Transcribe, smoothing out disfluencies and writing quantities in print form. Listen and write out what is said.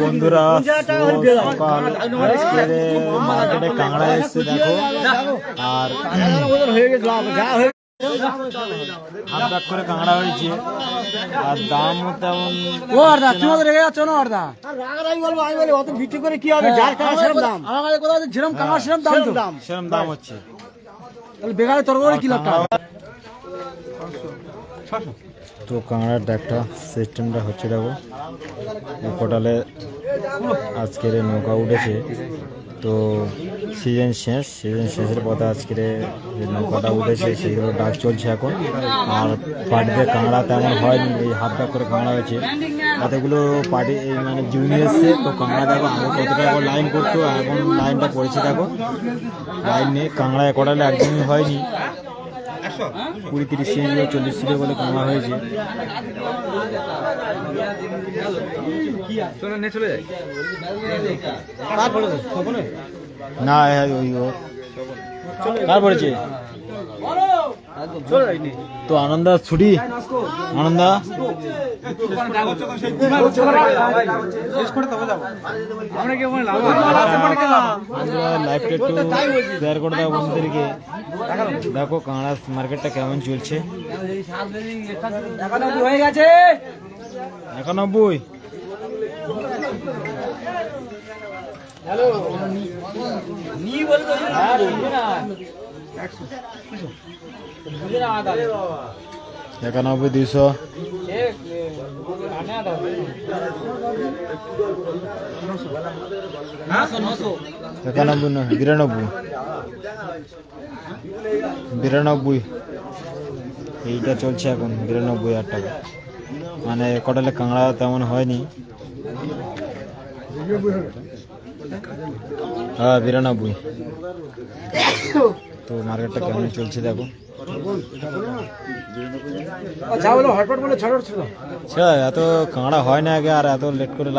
বন্ধুরা সকাল মার্কেটে কাঁকড়া এসছে দেখো, আর হাফ ব্যাগ করে কাঁকড়া হয়েছে, আর দাম তেমন রেগে যাচ্ছ না অর্ধা অত বিক্রি করে কি হবে, যার কাঁকড়া সেরকম দাম, যেরকম কাঁকড়া সেরকম দাম, সেরকম দাম হচ্ছে। বেকারে তরকারি কি লাভ? তো কাঁকড়ার একটা সিস্টেমটা হচ্ছে দেখো, কোটালে আজকের নৌকা উঠেছে, তো সিজন শেষের পথে আজকের নৌকাটা উঠেছে, সেগুলো ডাক চলছে এখন। আর পাটিতে কাঁকড়া তেমন হয়নি, এই হাফ ব্যাগ করে কাঁকড়া হয়েছে, তাতেগুলো পাটি এই মানে জুনি এসছে। তো কাঁকড়া দেখো আগে কতটা এখন লাইন করতো, এখন লাইনটা পড়েছে দেখো, লাইন নেই, কাঁকড়া কোটালে একদমই হয়নি, 20-30 কেজি 40 কেজি বলে কাঁকড়া হয়েছে। না ওই কার পড়েছে তো আনন্দা ছুটি, আনন্দা লাইভটা একটু শেয়ার করে দাও বন্ধুদেরকে। দেখো কাঁকড়া মার্কেটটা কেমন চলছে, 91। হ্যালো 91, 200, 92, এইটা চলছে এখন 92,000 টাকা। মানে কটালে কাঁকড়া তেমন হয়নি, হ্যাঁ 92। তো মার্কেটটা কেমন চলছে দেখো, এত কাঁকড়া হয় না আগে, আর এত লেট করে